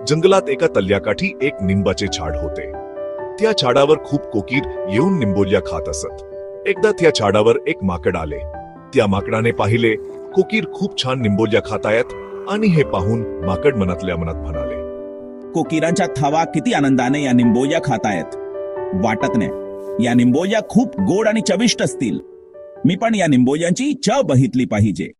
जंगलात एका तल्याकाठी एक निंबाचे झाड होते. त्या झाडावर खूप कोकीर येऊन निंबोल्या खात असत. एकदा त्या झाडावर एक माकड आले. त्या माकडाने पाहिले कोकीर खूप छान निंबोल्या खातायत आणि हे पाहून माकड मनातल्या मनात म्हणाले, कोकिरांच्या थवा किती आनंदाने या निंबोल्या खातायत. वाटत नाही या निंबोल्या खूप गोड आणि चविष्ट असतील. मी पण या निंबोल्यांची चव बघितली पाहिजे.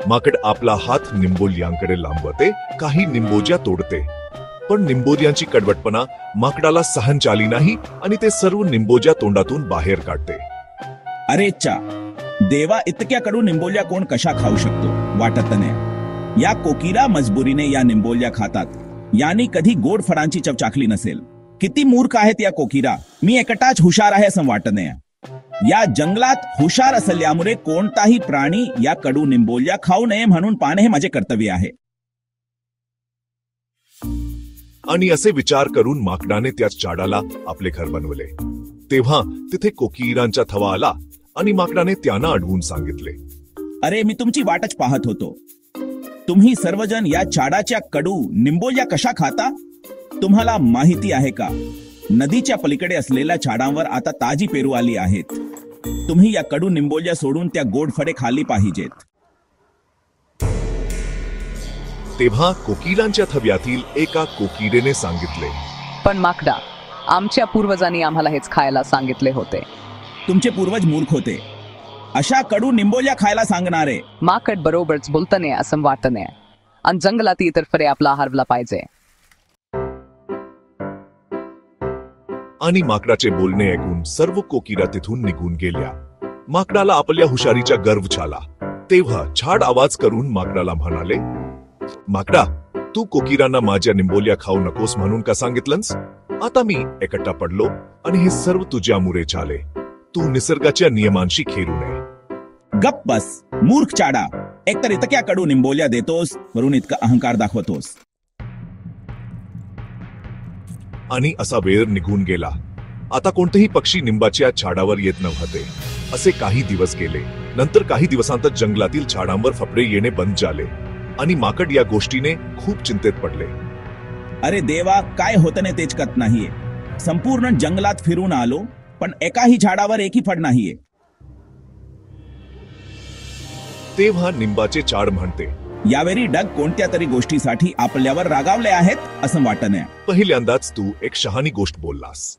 माकड आपला हात निंबोल्यांकडे लांबवते, काही निंबोज्या तोडते. पण निंबोल्यांची कडवटपणा माकडाला सहन झाली नाही आणि ते सर्व निंबोज्या तोंडातून बाहेर काढते. अरे चा देवा, इतक्या कडू निंबोल्या कोण कशा खाऊ शकतो. वाटत नाही या कोकिरा मजबुरीने या निंबोल्या खातात. यानी कधी गोड फळांची चव चाखली नसेल. किती मूर्ख आहेत या कोकिरा. मी एकटाच हुशार आहे असं वाटत नाही. या जंगलात हुशार असल्यामुळे कोणताही प्राणी या कडू निंबोल्या खाऊ नये म्हणून पाहणे हे माझे कर्तव्य आहे. आणि असे विचार करून माकडाने त्याच झाडाला आपले घर बनवले. तेव्हा तिथे कोकिरांचा थवा आला आणि माकडाने त्यांना अडवून सांगितले, अरे मी तुमची वाटच पाहत होतो. तुम्ही सर्वजण या झाडाच्या कडू निंबोल्या कशा खाता. तुम्हाला माहिती आहे का, नदीच्या पलीकडे असलेल्या झाडांवर आता ताजी पेरू आली आहेत. तुम्ही या कडू निंबोल्या सोडून त्या गोड फळे खाल्ली पाहिजेत. तेव्हा कोकिरांच्या थव्यातील एका कोकिरेने सांगितले, पण माकडा, आमच्या पूर्वजांनी आम्हाला हेच खायला सांगितले होते. तुमचे पूर्वज मूर्ख होते. अशा कडू निंबोल्या खायला सांगणारे. माकड बरोबरच बोलताने असं वाटत नाही. आणि जंगलात इतर फळे आपला हरवला पाहिजे. आणि माकडाचे बोलणे ऐकून सर्व कोकिरा तिथून निघून गेल्या. माकडाला आपल्या हुशारीचा गर्व झाला. तेव्हा झाड आवाज करून माकडाला म्हणाले, माकडा, तू कोकिरांना माझ्या निंबोल्या खाऊ नकोस म्हणून का सांगितलंस. आता मी एकटा पडलो आणि हे सर्व तुझ्यामुळे झाले. तू निसर्गाच्या नियमांशी खेळू नये. गप्प बस मूर्ख चाडा. एकतर इतक्या कडू निंबोल्या देतोस, वरून इतका अहंकार दाखवतोस. आणि असा वेळ निघून गेला. आता कोणतेही पक्षी निंबाच्या झाडावर येत नव्हते. असे काही दिवस गेले. नंतर काही दिवसांत जंगलातील झाडांवर फफडे येणे बंद झाले आणि माकड या गोष्टीने खूप चिंतेत पडले. अरे देवा, काय होतं ने तेच कळत नाहीये. संपूर्ण जंगलात फिरून आलो, पण एकाही झाडावर एकही फळ नाहीये. तेव्हा निंबाचे झाड म्हणते, यावेळी डग कोणत्या तरी गोष्टीसाठी आपल्यावर रागावले आहेत असं वाटत नाही. पहिल्यांदाच तू एक शहाणी गोष्ट बोललास.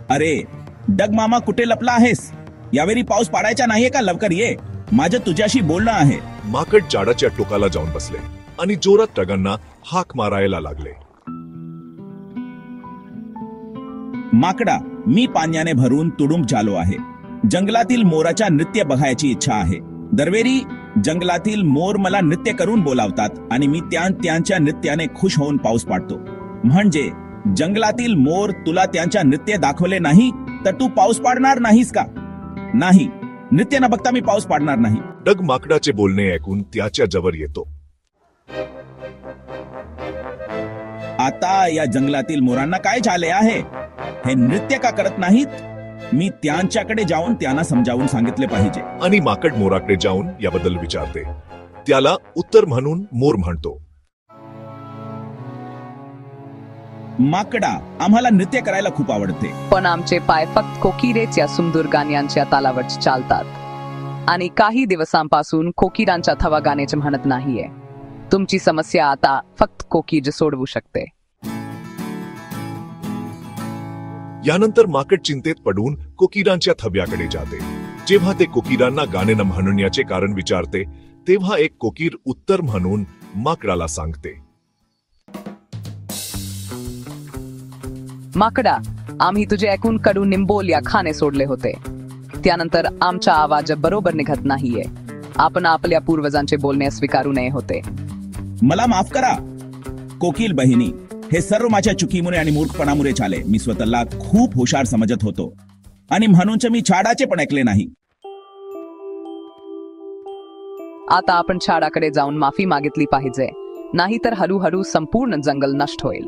अरे डग मामा, कुठे लपला आहेस. यावेळी पाऊस पाडायचा नाहीये का. लवकर ये, माझं तुझ्याशी बोलणं आहे. माकड झाडाच्या टोकाला जाऊन बसले आणि जोरात डगांना हाक मारायला लागले. माकडा, मी पाण्याने भरून तुडुंब झालो आहे. जंगलातील मोराच्या नृत्य बघायची इच्छा आहे. दरवेळी जंगलातील मोर मला नृत्य करून बोलावतात आणि मी त्यांच्या नृत्याने खुश होऊन पाऊस पाडतो. म्हणजे जंगलातील मोर तुला त्यांच्या नृत्य दाखवले नाही तर तू पाऊस पाडणार नाहीस का. नाही, नृत्य न बघता मी पाऊस पाडणार नाही. डग माकडाचे बोलणे ऐकून त्याच्या जवळ येतो. आता या जंगलातील मोरांना काय झाले आहे. हे नृत्य का करत नाहीत. मी त्यांच्याकडे जाऊन त्यांना समजावून सांगितले पाहिजे. आणि माकड मोराकडे जाऊन याबद्दल विचारते. त्याला उत्तर म्हणून मोर म्हणतो, माकडा, आम्हाला नृत्य करायला खूप आवडते. पण आमचे पाय फक्त कोकिरेच्या सुंदर गाण्यांच्या तालावर चालतात. आणि काही दिवसांपासून कोकिरांच्या थवा गाण्याचे म्हणत नाहीये. तुमची समस्या आता फक्त कोकीर सोडवू शकते. यानंतर माकड चिंतेत पडून कोकिरांच्या थव्याकडे जाते. जेव्हा ते कोकिरांना गाणे न म्हणण्याचे कारण विचारते, तेव्हा एक कोकीर उत्तर म्हणून माकडाला सांगते, माकडा, आम्ही तुझे ऐकून कडू निंबोल्या खाणे सोडले होते. त्यानंतर आमचा आवाज बरोबर निघत नाहीये. आपण आपल्या पूर्वजांचे बोलणे स्वीकारू नये होते. मला माफ करा कोकिल बहिणी. हे सर्व माझ्या चुकीमुळे आणि मूर्खपणामुळे झाले. मी स्वतःला खूप हुशार समजत होतो आणि म्हणूनच मी झाडाचे पण ऐकले नाही. आता आपण झाडाकडे जाऊन माफी मागितली पाहिजे, नाहीतर हळूहळू संपूर्ण जंगल नष्ट होईल.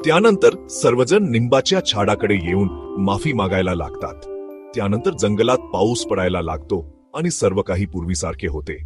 त्यानंतर सर्वजण निंबाच्या झाडाकडे येऊन माफी मागायला लागतात. त्यानंतर जंगलात पाऊस पडायला लागतो आणि सर्व काही पूर्वीसारखे होते.